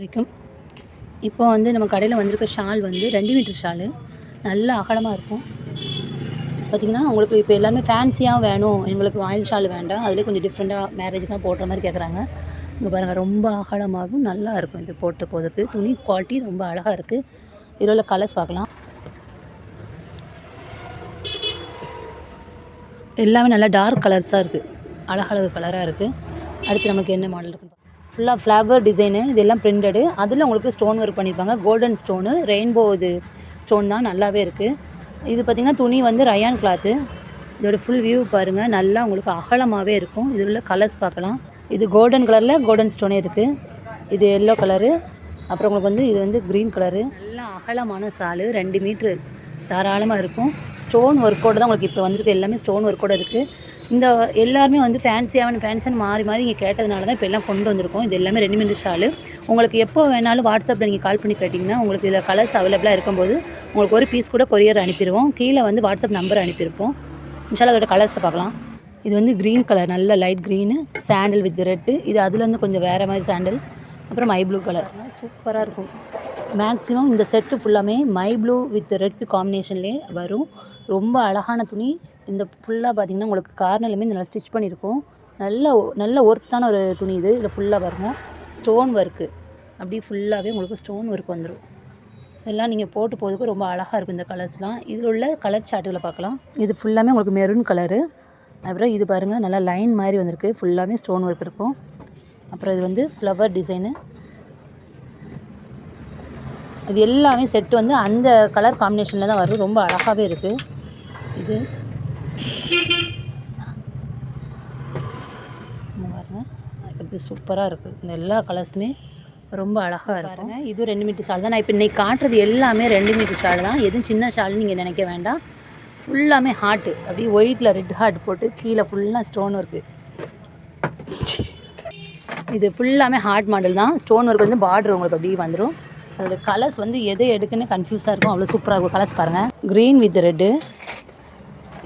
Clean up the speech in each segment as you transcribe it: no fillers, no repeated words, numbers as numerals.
வரைக்கும். இப்போ வந்து நம்ம கடையில் வந்திருக்க ஷால் வந்து 2 மீட்டர் ஷாலு, நல்ல அகலமாக இருக்கும். பார்த்திங்கன்னா உங்களுக்கு இப்போ எல்லாமே ஃபேன்சியாக வேணும், எங்களுக்கு ஆயில் ஷால் வேண்டாம், அதிலே கொஞ்சம் டிஃப்ரெண்ட்டாக மேரேஜுக்குலாம் போடுற மாதிரி கேட்குறாங்க. இங்கே பாருங்கள், ரொம்ப அகலமாகவும் நல்லா இருக்கும். இது போட்டு போகிறதுக்கு துணி குவாலிட்டி ரொம்ப அழகாக இருக்குது. இதில் உள்ள கலர்ஸ் பார்க்கலாம். எல்லாமே நல்லா டார்க் கலர்ஸாக இருக்குது, அழகழகு கலராக இருக்குது. அடுத்து நமக்கு என்ன மாடல் இருக்குன்னு ஃபுல்லாக ஃப்ளவர் டிசைனு, இதெல்லாம் பிரிண்டடு. அதில் உங்களுக்கு ஸ்டோன் ஒர்க் பண்ணியிருப்பாங்க, கோல்டன் ஸ்டோனு, ரெயின்போ இது ஸ்டோன் தான், நல்லாவே இருக்குது. இது பார்த்திங்கன்னா துணி வந்து ரயான் கிளாத்து. இதோட ஃபுல் வியூ பாருங்கள், நல்லா உங்களுக்கு அகலமாகவே இருக்கும். இதில் உள்ள கலர்ஸ் பார்க்கலாம். இது கோல்டன் கலரில் கோல்டன் ஸ்டோனே இருக்குது. இது எல்லோ கலரு, அப்புறம் உங்களுக்கு வந்து இது வந்து க்ரீன் கலரு. நல்லா அகலமான சாலு, 2 மீட்ரு தாராளமாக இருக்கும். ஸ்டோன் ஒர்க்கோடு தான் உங்களுக்கு இப்போ வந்திருக்கு, எல்லாமே ஸ்டோன் ஒர்க்கோடு இருக்குது. இந்த எல்லாருமே வந்து ஃபேன்சியான மாறி மாறி இங்கே கேட்டதுனால தான் இப்போ எல்லாம் கொண்டு வந்திருக்கோம். இது எல்லாமே 2 மீட்டர் ஷாலு. உங்களுக்கு எப்போ வேணாலும் வாட்ஸ்அப்பில் நீங்கள் கால் பண்ணி கேட்டிங்கன்னா உங்களுக்கு இதில் கலர்ஸ் அவைலபிளாக இருக்கும்போது உங்களுக்கு ஒரு பீஸ் கூட கொரியர் அனுப்பிடுவோம். கீழே வந்து வாட்ஸ்அப் நம்பர் அனுப்பியிருப்போம். இன்ஷால்லா அதோட கலர்ஸை பார்க்கலாம். இது வந்து க்ரீன் கலர், நல்ல light green, sandal with red. இது அதுலேருந்து கொஞ்சம் வேறு மாதிரி சாண்டில், அப்புறம் மை ப்ளூ கலர். சூப்பராக இருக்கும். மேக்ஸிமம் இந்த செட்டு ஃபுல்லாமே மை ப்ளூ வித் ரெட் காம்பினேஷன்லேயே வரும். ரொம்ப அழகான துணி. இந்த ஃபுல்லாக பார்த்திங்கன்னா உங்களுக்கு கார்னர்லையுமே நல்லா ஸ்டிச் பண்ணியிருக்கோம். நல்ல ஒர்த்தான ஒரு துணி இது. இதில் ஃபுல்லாக பாருங்கள் ஸ்டோன் ஒர்க்கு, அப்படியே ஃபுல்லாகவே உங்களுக்கு ஸ்டோன் ஒர்க் வந்துடும். இதெல்லாம் நீங்கள் போட்டு போகிறதுக்கு ரொம்ப அழகாக இருக்கும் இந்த கலர்ஸ்லாம். இதில் உள்ள கலர் சார்ட்டுகளை பார்க்கலாம். இது ஃபுல்லாமே உங்களுக்கு மெரூன் கலரு. அப்புறம் இது பாருங்கள், நல்லா லைன் மாதிரி வந்திருக்கு, ஃபுல்லாகவே ஸ்டோன் ஒர்க் இருக்கும். அப்புறம் இது வந்து ஃப்ளவர் டிசைனு. இது எல்லாமே செட்டு வந்து அந்த கலர் காம்பினேஷனில் தான் வரும். ரொம்ப அழகாகவே இருக்குது. இது பாருங்கள், இது சூப்பராக இருக்குது. இந்த எல்லா கலர்ஸுமே ரொம்ப அழகாக இருக்கும். இது 2 மீட்டர் ஷால் தான். நான் இப்போ இன்றைக்கி காட்டுறது எல்லாமே 2 மீட்டர் ஷால் தான். எதுவும் சின்ன ஷால்னு நீங்கள் நினைக்க வேண்டாம். ஃபுல்லாமே ஹார்ட்டு, அப்படியே ஒயிட்டில் ரெட் ஹார்ட் போட்டு கீழே ஃபுல்லாக ஸ்டோன் ஒர்க்கு. இது ஃபுல்லாமே ஹார்ட் மாடல் தான். ஸ்டோன் ஒர்க் வந்து பார்டர் உங்களுக்கு அப்படியே வந்துடும். அதோட கலர்ஸ் வந்து எதை எடுக்குன்னு கன்ஃபியூஸாக இருக்கும், அவ்வளோ சூப்பராக இருக்கும். கலர்ஸ் பாருங்கள், க்ரீன் வித் ரெட்டு,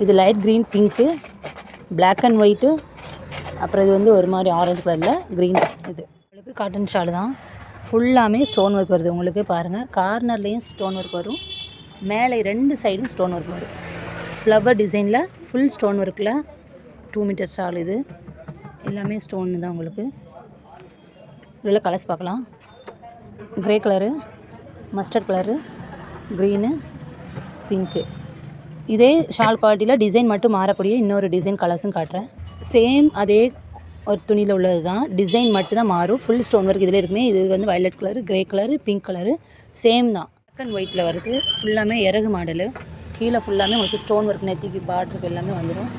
இது light green, pink, black and white, அப்புறம் இது வந்து ஒரு மாதிரி ஆரஞ்சு கலரில் க்ரீன். இது உங்களுக்கு காட்டன் ஷால் தான். ஃபுல்லாமே ஸ்டோன் ஒர்க் வருது. உங்களுக்கு பாருங்கள், கார்னர்லேயும் ஸ்டோன் ஒர்க் வரும், மேலே 2 சைடும் ஸ்டோன் ஒர்க் வரும். ஃப்ளவர் டிசைனில் ஃபுல் ஸ்டோன் ஒர்க்கில் 2 மீட்டர் ஷால். இது எல்லாமே ஸ்டோன் தான். உங்களுக்கு இதில் கலர்ஸ் பார்க்கலாம். Grey colour, mustard colour, green, pink. இதே ஷால் குவாலிட்டியில் டிசைன் மட்டும் மாறக்கூடிய இன்னொரு டிசைன் கலர்ஸும் காட்டுறேன். சேம் அதே ஒரு துணியில் உள்ளது தான், டிசைன் மட்டும் தான் மாறும். ஃபுல் ஸ்டோன் ஒர்க் இதில் இருக்குமே. இது வந்து violet colour, grey colour, pink colour, same தான். பிளாக் அண்ட் ஒயிட்டில் வருது. ஃபுல்லாமே இறகு மாடலு. கீழே ஃபுல்லாமே உங்களுக்கு ஸ்டோன் ஒர்க், நெத்திக்கு பார்டருக்கு எல்லாமே வந்துடும்.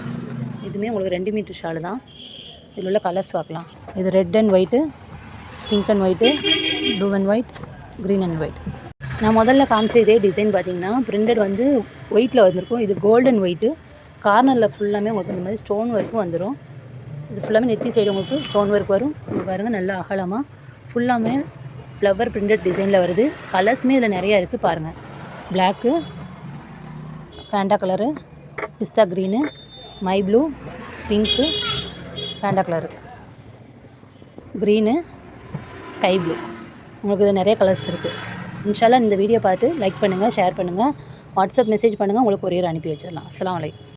இதுவுமே உங்களுக்கு 2 மீட்டர் ஷாலு தான். இதில் உள்ள கலர்ஸ் பார்க்கலாம். இது red and white, pink and white, blue and white, green and white. நான் முதல்ல காமிச்ச இதே டிசைன் பார்த்திங்கன்னா பிரிண்டட் வந்து ஒயிட்டில் வந்திருக்கும். இது கோல்டன் ஒயிட்டு. கார்னரில் ஃபுல்லாமே உங்களுக்கு இந்த மாதிரி ஸ்டோன் ஒர்க்கும் வந்துடும். இது ஃபுல்லாமே நெத்தி சைடு உங்களுக்கு ஸ்டோன் ஒர்க் வரும். இது பாருங்கள், நல்லா அகலமாக ஃபுல்லாமே ஃப்ளவர் பிரிண்டட் டிசைனில் வருது. கலர்ஸுமே இதில் நிறையா இருக்குது பாருங்கள். Black, Fanta colour, pista green, மை blue, pink, Fanta colour, green, sky blue. உங்களுக்கு இதில் நிறைய கலர்ஸ் இருக்குது. இன்ஷால்லா இந்த வீடியோ பார்த்து லைக் பண்ணுங்கள், ஷேர் பண்ணுங்கள், வாட்ஸ்அப் மெசேஜ் பண்ணுங்கள், உங்களுக்கு கொரியர் அனுப்பி வச்சிடலாம். அஸ்ஸலாமு அலைக்கும்.